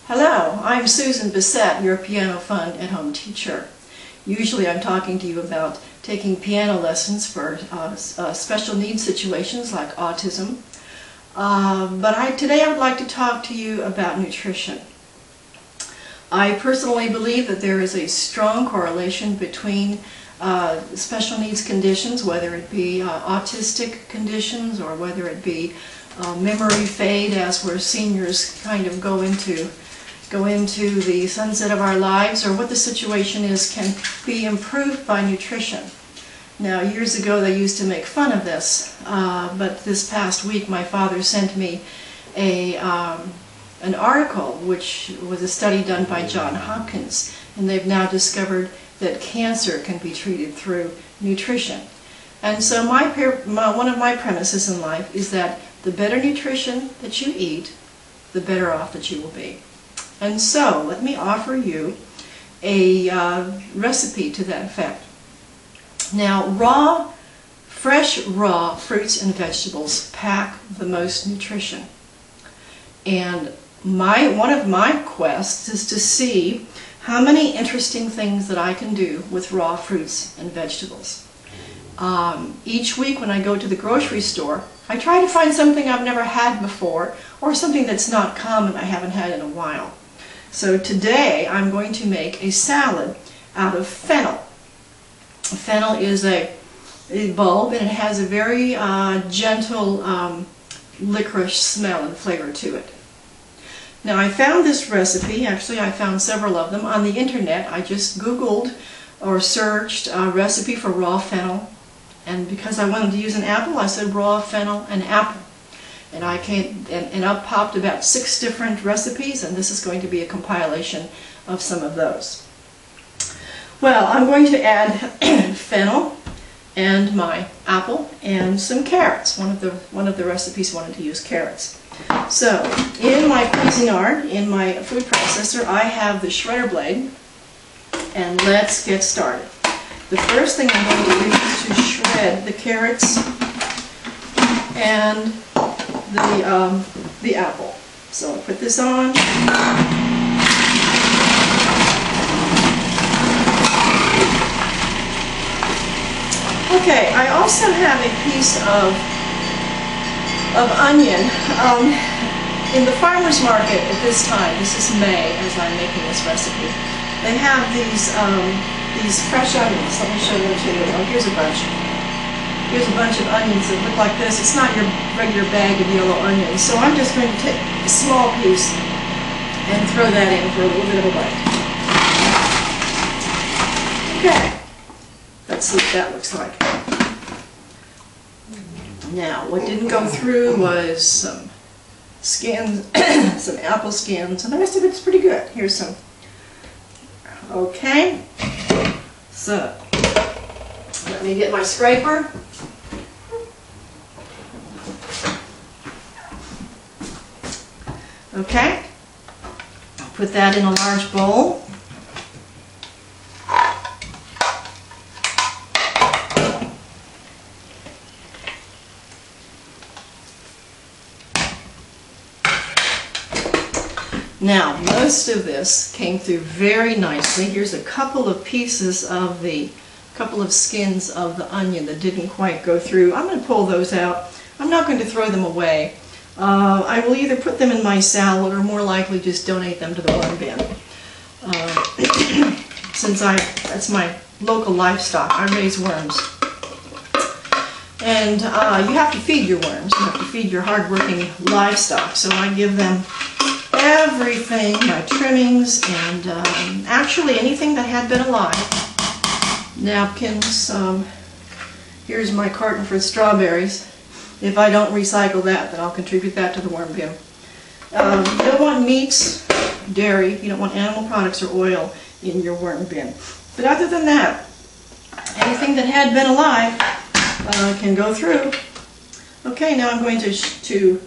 Hello, I'm Susan Bissett, your Piano Fund at Home teacher. Usually I'm talking to you about taking piano lessons for special needs situations like autism. Today I would like to talk to you about nutrition. I personally believe that there is a strong correlation between special needs conditions, whether it be autistic conditions or whether it be memory fade as where seniors kind of go into the sunset of our lives, or what the situation is, can be improved by nutrition. Now, years ago they used to make fun of this, but this past week my father sent me an article which was a study done by Johns Hopkins, and they've now discovered that cancer can be treated through nutrition. And so one of my premises in life is that the better nutrition that you eat, the better off that you will be. And so, let me offer you a recipe to that effect. Now, fresh raw fruits and vegetables pack the most nutrition. And one of my quests is to see how many interesting things that I can do with raw fruits and vegetables. Each week when I go to the grocery store, I try to find something I've never had before, or something that's not common I haven't had in a while. So today I'm going to make a salad out of fennel. Fennel is a bulb, and it has a very gentle licorice smell and flavor to it. Now, I found this recipe, actually I found several of them on the internet. I just Googled or searched a recipe for raw fennel, and because I wanted to use an apple, I said raw fennel and apple. And up popped about 6 different recipes, and this is going to be a compilation of some of those. Well, I'm going to add fennel and my apple and some carrots. One of the recipes wanted to use carrots. So, in my Cuisinart, in my food processor, I have the shredder blade, and let's get started. The first thing I'm going to do is to shred the carrots and the apple. So I'll put this on. Okay, I also have a piece of onion. In the farmer's market at this time, this is May as I'm making this recipe, they have these fresh onions. Let me show them to you. Oh, here's a bunch. Here's a bunch of onions that look like this. It's not your regular bag of yellow onions. So I'm just going to take a small piece and throw that in for a little bit of a bite. Okay. Let's see what that looks like. Now, what didn't go through was some skins, some apple skins, and the rest of it's pretty good. Here's some. Okay. So, let me get my scraper. Okay, I'll put that in a large bowl. Now, most of this came through very nicely. Here's a couple of pieces of couple of skins of the onion that didn't quite go through. I'm going to pull those out. I'm not going to throw them away. I will either put them in my salad or more likely just donate them to the worm bin. Since that's my local livestock, I raise worms. And you have to feed your worms. You have to feed your hard-working livestock. So I give them everything, my trimmings, and actually anything that had been alive. Napkins. Here's my carton for strawberries. If I don't recycle that, then I'll contribute that to the worm bin. You don't want meats, dairy, you don't want animal products or oil in your worm bin. But other than that, anything that had been alive can go through. Okay, now I'm going to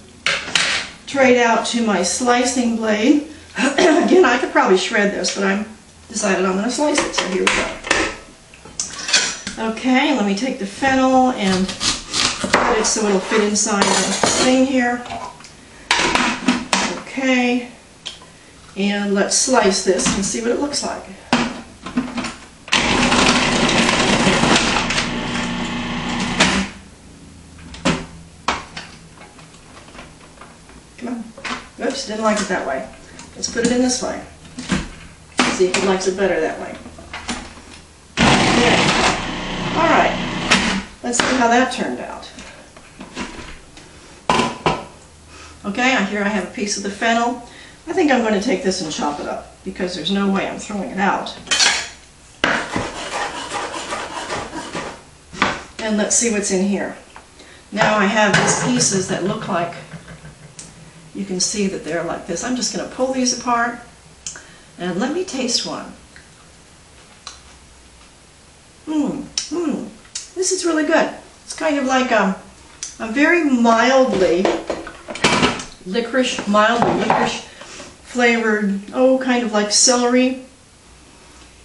trade out to my slicing blade. Again, I could probably shred this, but I decided I'm going to slice it, so here we go. Okay, let me take the fennel and cut it so it'll fit inside the thing here. Okay, And let's slice this and see what it looks like. Come on. Oops, didn't like it that way. Let's put it in this way. See if it likes it better that way. Yeah. All right. Let's see how that turned out. Okay, here I have a piece of the fennel. I think I'm going to take this and chop it up because there's no way I'm throwing it out. And let's see what's in here. Now I have these pieces that look like, you can see that they're like this. I'm just going to pull these apart and let me taste one. This is really good. It's kind of like a very mildly licorice flavored, kind of like celery.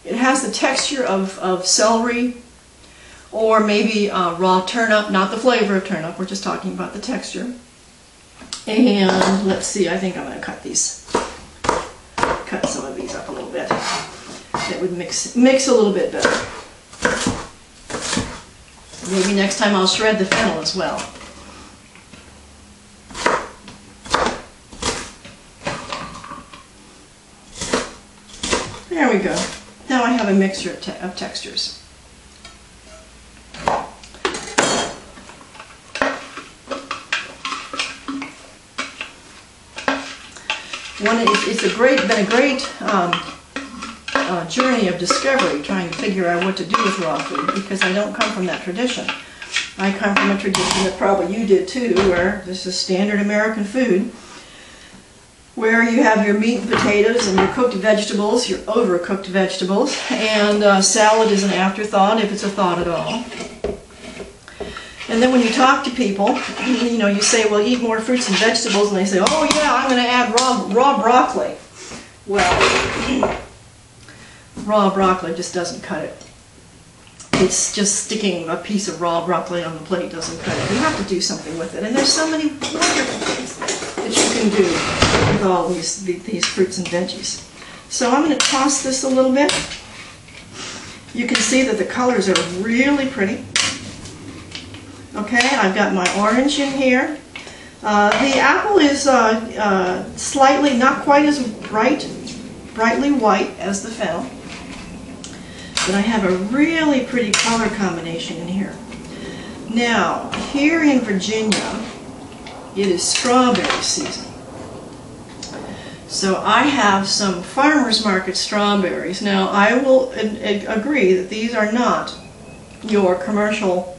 It has the texture of celery, or maybe raw turnip, not the flavor of turnip, we're just talking about the texture. And let's see, I think I'm going to cut some of these up a little bit. That would mix a little bit better. Maybe next time I'll shred the fennel as well. There we go. Now I have a mixture of textures. It's been a great journey of discovery, trying to figure out what to do with raw food, because I don't come from that tradition. I come from a tradition that probably you did too, where this is standard American food, where you have your meat and potatoes and your cooked vegetables, your overcooked vegetables, and salad is an afterthought, if it's a thought at all. And then when you talk to people, you say, well, eat more fruits and vegetables, and they say, oh yeah, I'm going to add raw broccoli. Well, raw broccoli just doesn't cut it. It's just sticking a piece of raw broccoli on the plate doesn't cut it. You have to do something with it. And there's so many wonderful things that you can do with all these fruits and veggies. So I'm going to toss this a little bit. You can see that the colors are really pretty. Okay, I've got my orange in here. The apple is slightly, not quite as brightly white as the fennel. But I have a really pretty color combination in here. Now, here in Virginia, it is strawberry season. So I have some farmer's market strawberries. Now, I will agree that these are not your commercial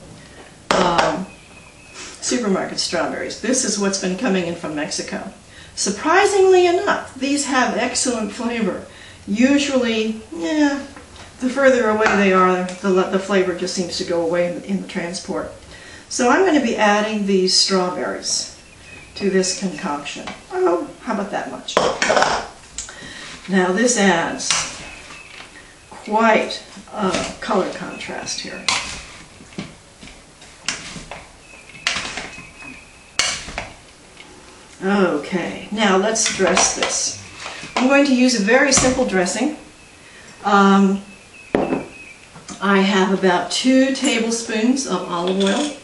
supermarket strawberries. This is what's been coming in from Mexico. Surprisingly enough, these have excellent flavor. Usually, the further away they are, the flavor just seems to go away in the transport. So I'm going to be adding these strawberries to this concoction. Oh, how about that much? Now this adds quite a color contrast here. Okay, now let's dress this. I'm going to use a very simple dressing. I have about 2 tablespoons of olive oil.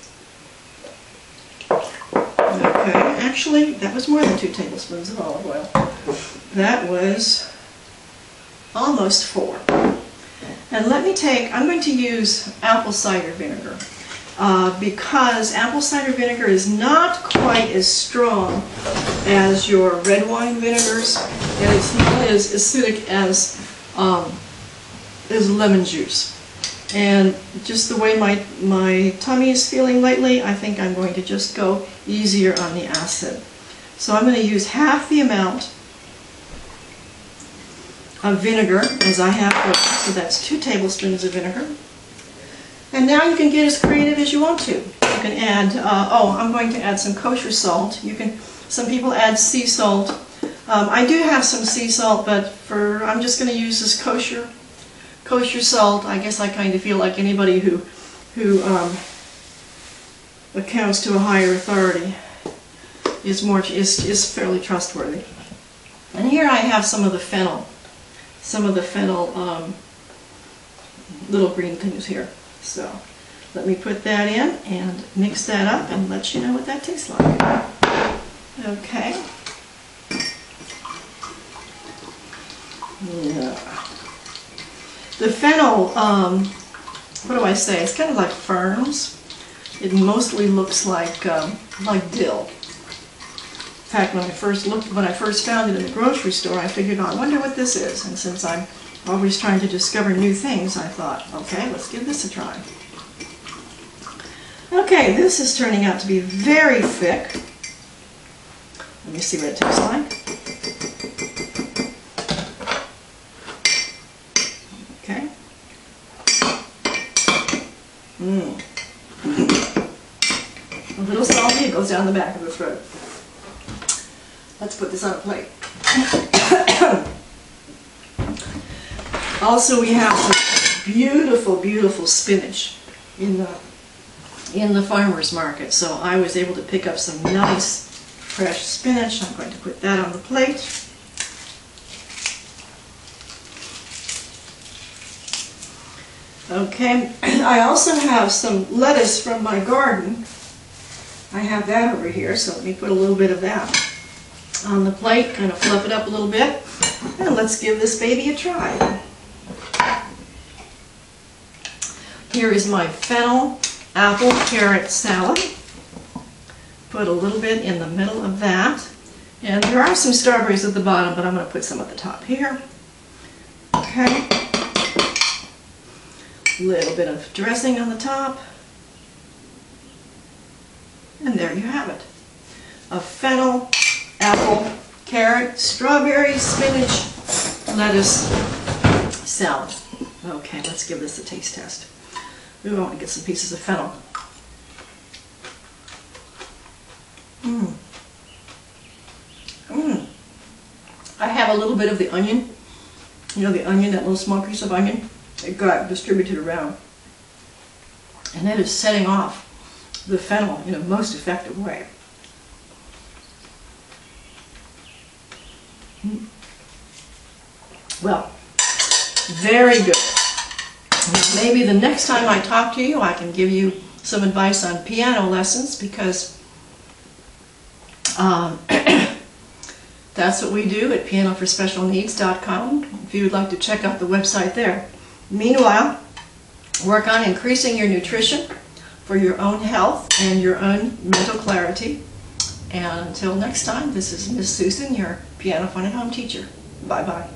Okay, actually that was more than 2 tablespoons of olive oil. That was almost 4. And I'm going to use apple cider vinegar. Because apple cider vinegar is not quite as strong as your red wine vinegars, and it's not as acidic as lemon juice. And just the way my tummy is feeling lately, I think I'm going to just go easier on the acid. So I'm going to use half the amount of vinegar as I have here. So that's 2 tablespoons of vinegar. And now you can get as creative as you want to. You can add, I'm going to add some kosher salt. Some people add sea salt. I do have some sea salt, but I'm just going to use this kosher salt. I guess I kind of feel like anybody who accounts to a higher authority is fairly trustworthy. And here I have some of the fennel little green things here. So let me put that in and mix that up and let you know what that tastes like. Okay. Yeah. The fennel, what do I say? It's kind of like ferns. It mostly looks like dill. In fact, when I first found it in the grocery store, I figured, oh, I wonder what this is. And since I'm always trying to discover new things, I thought, okay, let's give this a try. Okay, this is turning out to be very thick. Let me see what it tastes like. Okay. A little salty, it goes down the back of the throat. Let's put this on a plate. Also, we have some beautiful, beautiful spinach in the farmer's market. So I was able to pick up some nice fresh spinach. I'm going to put that on the plate. Okay, I also have some lettuce from my garden. I have that over here, so let me put a little bit of that on the plate, kind of fluff it up a little bit, and let's give this baby a try. Here is my Fennel-Apple carrot salad. Put a little bit in the middle of that, and there are some strawberries at the bottom, but I'm going to put some at the top here. Okay. A little bit of dressing on the top. And there you have it. A Fennel-Apple, carrot, strawberry, spinach, lettuce salad. Okay, let's give this a taste test. We want to get some pieces of fennel. I have a little bit of the onion. You know the onion, that little small piece of onion? It got distributed around. And that is setting off the fennel in a most effective way. Well, very good. Maybe the next time I talk to you, I can give you some advice on piano lessons, because that's what we do at pianoforspecialneeds.com, if you would like to check out the website there. Meanwhile, work on increasing your nutrition for your own health and your own mental clarity. And until next time, this is Miss Susan, your Piano Fun at Home teacher. Bye-bye.